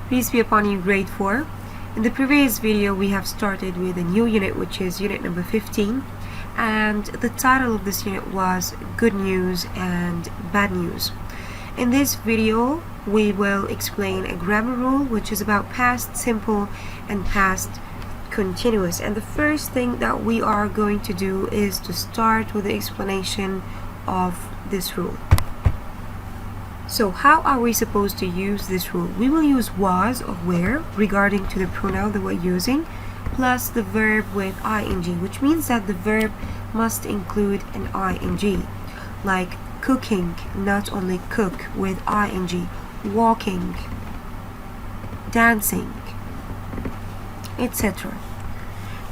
Peace be upon you, grade 4. In the previous video we have started with a new unit, which is unit number 15, and the title of this unit was Good News and Bad News. In this video we will explain a grammar rule which is about past simple and past continuous, and the first thing that we are going to do is to start with the explanation of this rule. So how are we supposed to use this rule? We will use was or were regarding to the pronoun that we're using, plus the verb with ing, which means that the verb must include an ing, like cooking, not only cook with ing, walking, dancing, etc.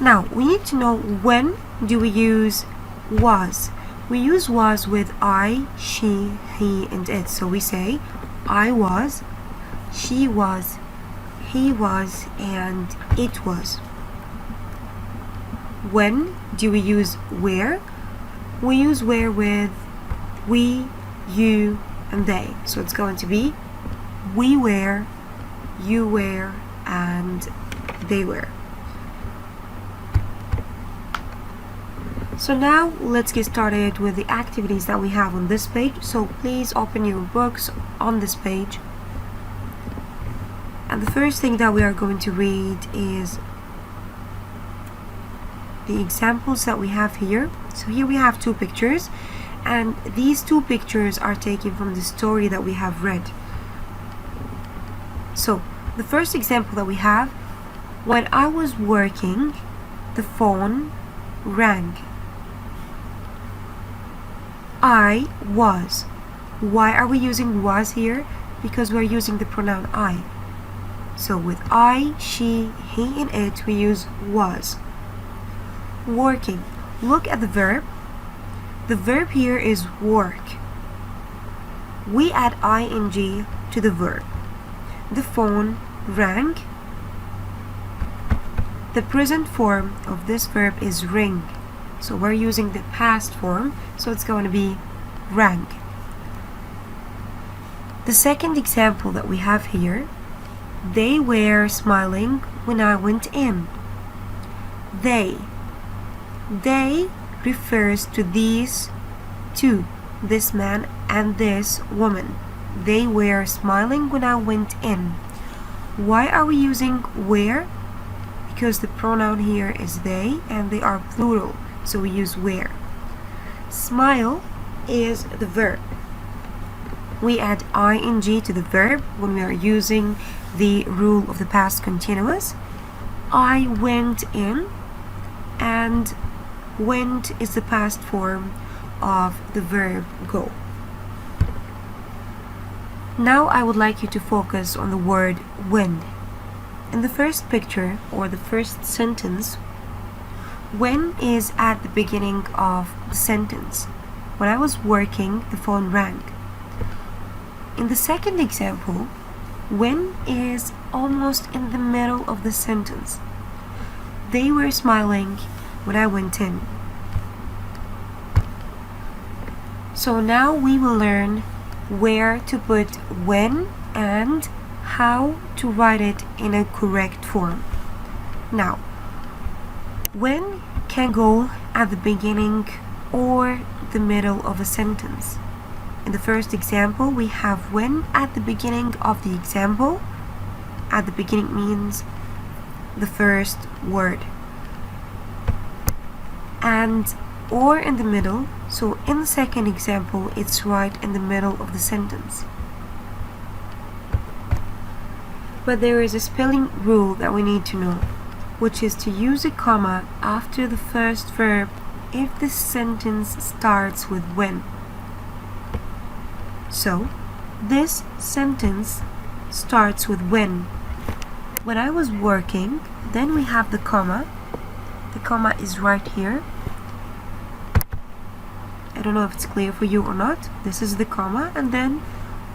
Now we need to know when do we use was. We use was with I, she, he, and it. So we say I was, she was, he was, and it was. When do we use where? We use where with we, you, and they. So it's going to be we were, you were, and they were. So now let's get started with the activities that we have on this page. So please open your books on this page. And the first thing that we are going to read is the examples that we have here. So here we have two pictures, and these two pictures are taken from the story that we have read. So the first example that we have: when I was working, the phone rang. I was. Why are we using was here? Because we're using the pronoun I. So with I, she, he, and it, we use was. Working. Look at the verb. The verb here is work. We add ing to the verb. The phone rang. The present form of this verb is ring. So we're using the past form, so it's going to be rang. The second example that we have here: they were smiling when I went in. They refers to these two, this man and this woman. They were smiling when I went in. Why are we using were? Because the pronoun here is they and they are plural, so we use were. Smile is the verb. We add ing to the verb when we are using the rule of the past continuous. I went in, and went is the past form of the verb go. Now I would like you to focus on the word when. In the first picture, or the first sentence, when is at the beginning of the sentence. When I was working, the phone rang. In the second example, when is almost in the middle of the sentence. They were smiling when I went in. So now we will learn where to put when and how to write it in a correct form. Now, when can go at the beginning or the middle of a sentence. In the first example, we have when at the beginning of the example. At the beginning means the first word. And or in the middle, so in the second example, it's right in the middle of the sentence. But there is a spelling rule that we need to know, which is to use a comma after the first verb if the sentence starts with when. So this sentence starts with when. When I was working, then we have the comma. The comma is right here. I don't know if it's clear for you or not. This is the comma, and then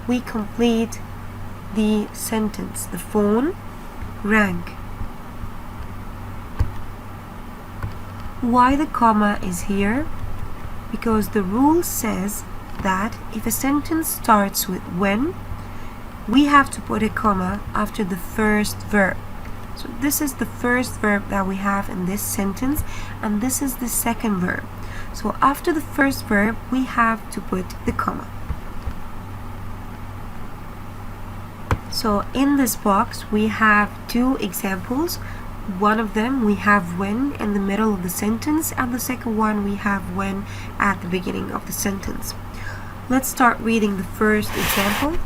we complete the sentence. The phone rang. Why the comma is here? Because the rule says that if a sentence starts with when, we have to put a comma after the first verb. So this is the first verb that we have in this sentence, and this is the second verb. So after the first verb, we have to put the comma. So in this box, we have two examples. One of them, we have when in the middle of the sentence, and the second one, we have when at the beginning of the sentence. Let's start reading the first example.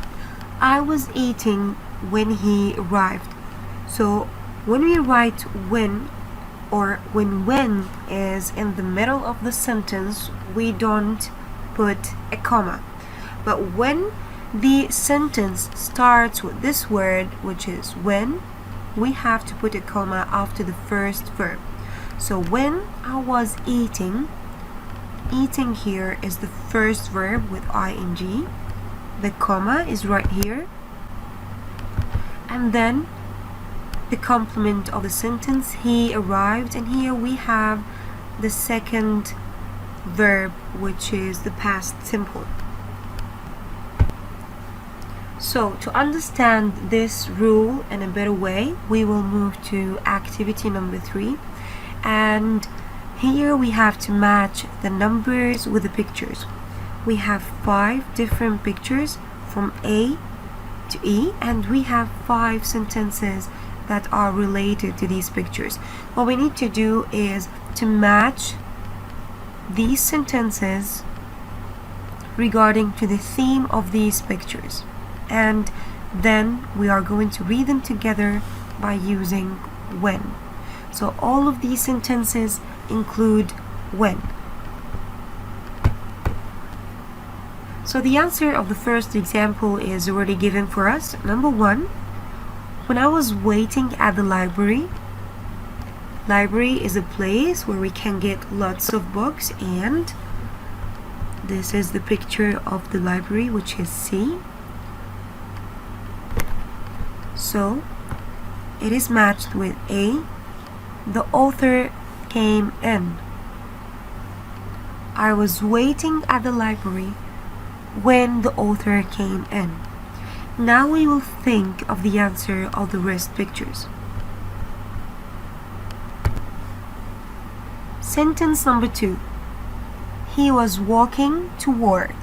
I was eating when he arrived. So when we write when, or when is in the middle of the sentence, we don't put a comma. But when the sentence starts with this word, which is when, we have to put a comma after the first verb. So when I was eating, eating here is the first verb with ing. The comma is right here. And then the complement of the sentence, he arrived, and here we have the second verb, which is the past simple. So to understand this rule in a better way, we will move to activity number 3, and here we have to match the numbers with the pictures. We have 5 different pictures from A to E, and we have 5 sentences that are related to these pictures. What we need to do is to match these sentences regarding to the theme of these pictures, and then we are going to read them together by using when. So all of these sentences include when. So the answer of the first example is already given for us. Number 1, when I was waiting at the library. Library is a place where we can get lots of books, and this is the picture of the library, which is C. So it is matched with A. The author came in. I was waiting at the library when the author came in. Now we will think of the answer of the rest pictures. Sentence number 2. He was walking to work.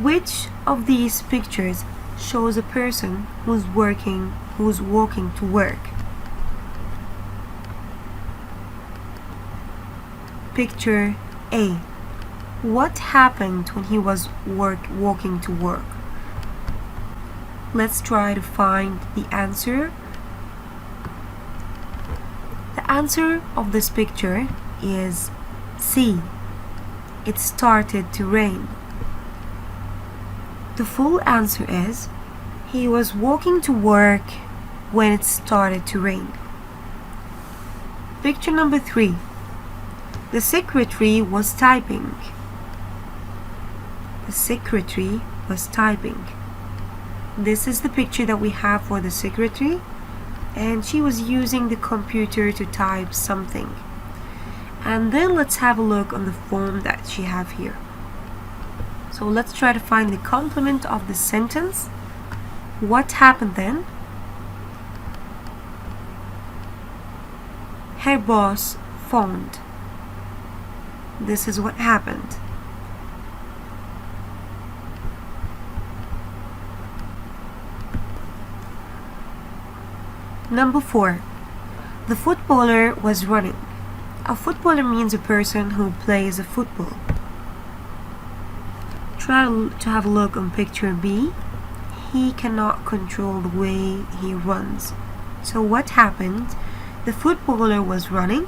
Which of these pictures shows a person who's walking to work? Picture A. What happened when he was walking to work? Let's try to find the answer. The answer of this picture is C. It started to rain. The full answer is he was walking to work when it started to rain. Picture number 3. The secretary was typing. The secretary was typing. This is the picture that we have for the secretary, and she was using the computer to type something. And then let's have a look on the form that she have here. So let's try to find the complement of the sentence. What happened then? Her boss phoned. This is what happened. Number 4. The footballer was running. A footballer means a person who plays a football. Try to have a look on picture B. He cannot control the way he runs. So what happened? The footballer was running.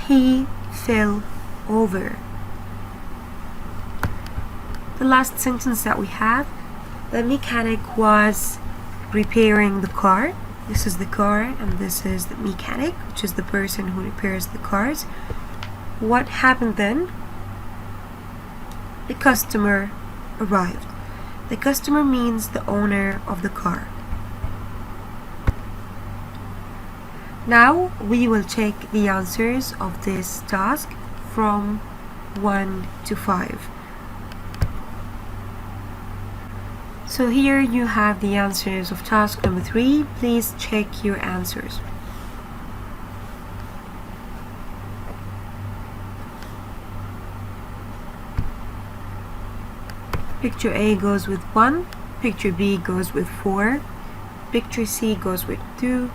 He fell over. The last sentence that we have, the mechanic was repairing the car. This is the car, and this is the mechanic, which is the person who repairs the cars. What happened then? The customer arrived. The customer means the owner of the car. Now we will check the answers of this task from 1 to 5. So here you have the answers of task number 3. Please check your answers. Picture A goes with 1, picture B goes with 4, picture C goes with 2,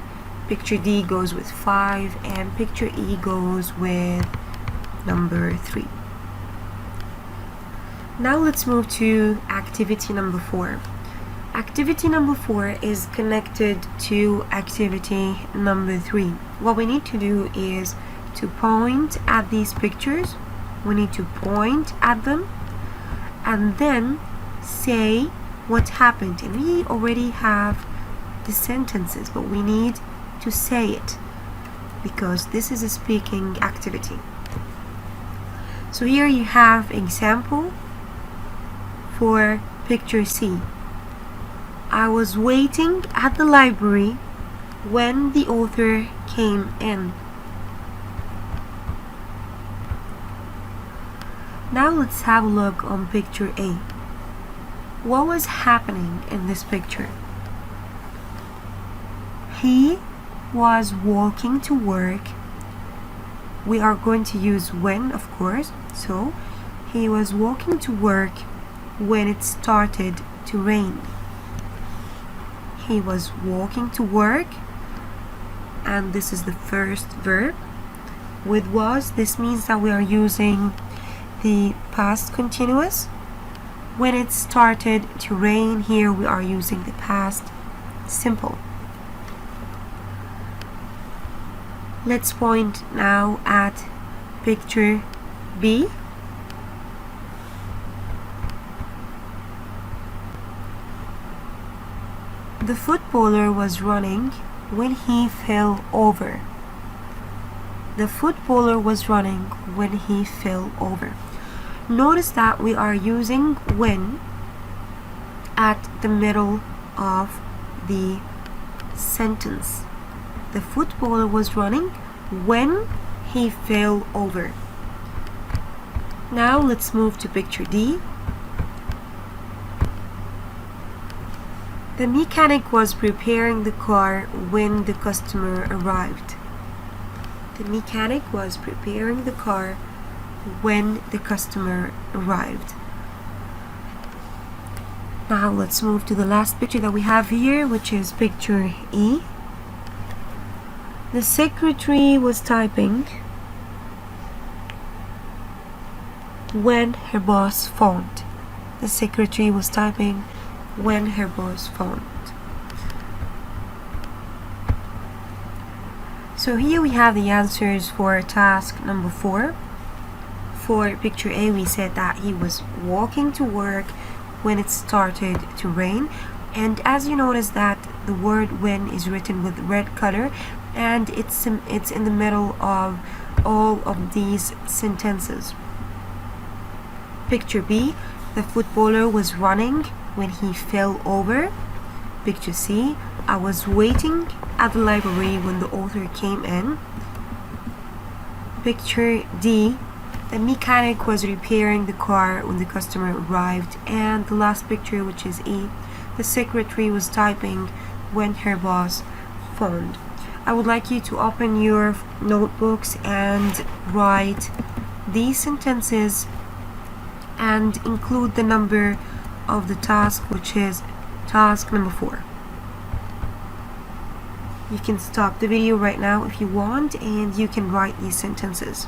picture D goes with 5, and picture E goes with number 3. Now let's move to activity number 4. Activity number 4 is connected to activity number 3. What we need to do is to point at these pictures. We need to point at them and then say what happened. And we already have the sentences, but we need to say it because this is a speaking activity. So here you have example for picture C. I was waiting at the library when the author came in. Now let's have a look on picture A. What was happening in this picture? He was walking to work. We are going to use when, of course. So he was walking to work when it started to rain. He was walking to work, and this is the first verb. With was, this means that we are using the past continuous. When it started to rain, here we are using the past simple. Let's point now at picture B. The footballer was running when he fell over. The footballer was running when he fell over. Notice that we are using when at the middle of the sentence. The footballer was running when he fell over. Now let's move to picture D. The mechanic was preparing the car when the customer arrived. The mechanic was preparing the car when the customer arrived. Now let's move to the last picture that we have here, which is picture E. The secretary was typing when her boss phoned. The secretary was typing when her boss phoned. So here we have the answers for task number 4. For picture A, we said that he was walking to work when it started to rain. And as you notice that the word when is written with red color, and it's in the middle of all of these sentences. Picture B, the footballer was running when he fell over. Picture C, I was waiting at the library when the author came in. Picture D, the mechanic was repairing the car when the customer arrived. And the last picture, which is E, the secretary was typing when her boss phoned. I would like you to open your notebooks and write these sentences and include the number of the task, which is task number 4. You can stop the video right now if you want, and you can write these sentences.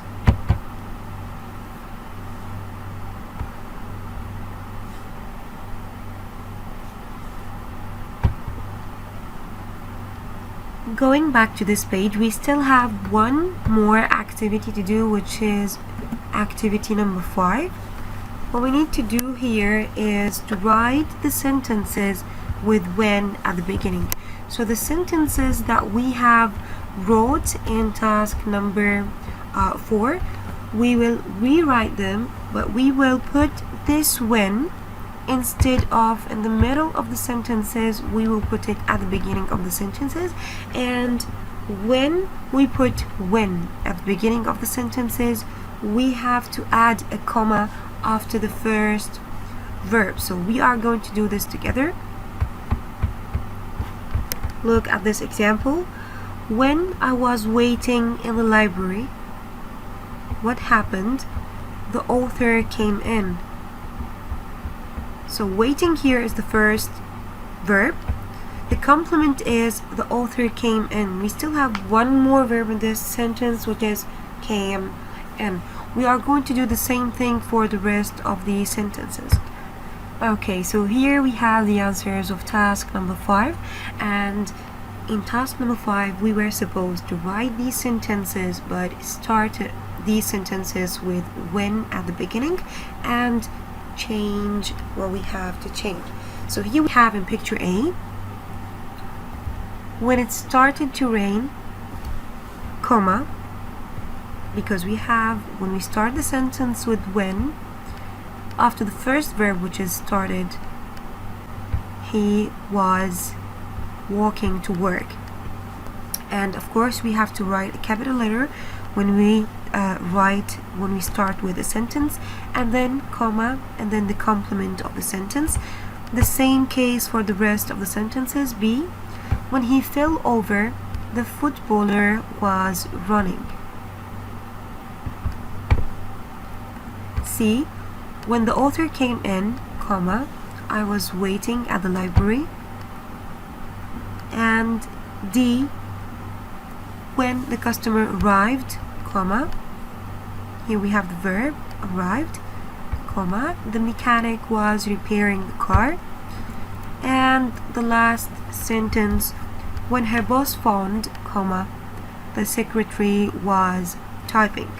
Going back to this page, we still have one more activity to do, which is activity number 5. What we need to do here is to write the sentences with when at the beginning. So the sentences that we have wrote in task number 4, we will rewrite them, but we will put this when instead of in the middle of the sentences. We will put it at the beginning of the sentences. And when we put when at the beginning of the sentences, we have to add a comma after the first verb. So we are going to do this together. Look at this example. When I was waiting in the library, what happened? The author came in. So waiting here is the first verb. The complement is the author came in. We still have one more verb in this sentence, which is came in. We are going to do the same thing for the rest of the sentences. Okay, so here we have the answers of task number 5, and in task number 5 we were supposed to write these sentences but start these sentences with when at the beginning and change what we have to change. So here we have in picture A, when it started to rain, comma, because we have, when we start the sentence with when, after the first verb, which is started, he was walking to work. And of course we have to write a capital letter when we start with a sentence, and then comma, and then the complement of the sentence. The same case for the rest of the sentences. B, when he fell over, the footballer was running. C, when the author came in, comma, I was waiting at the library. And D, when the customer arrived, comma, here we have the verb arrived, comma, the mechanic was repairing the car. And the last sentence, when her boss phoned, comma, the secretary was typing.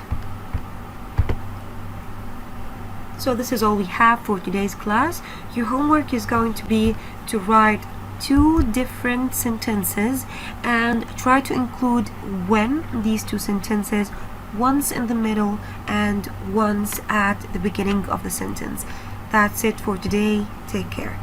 So this is all we have for today's class. Your homework is going to be to write 2 different sentences and try to include when these 2 sentences, once in the middle and once at the beginning of the sentence. That's it for today. Take care.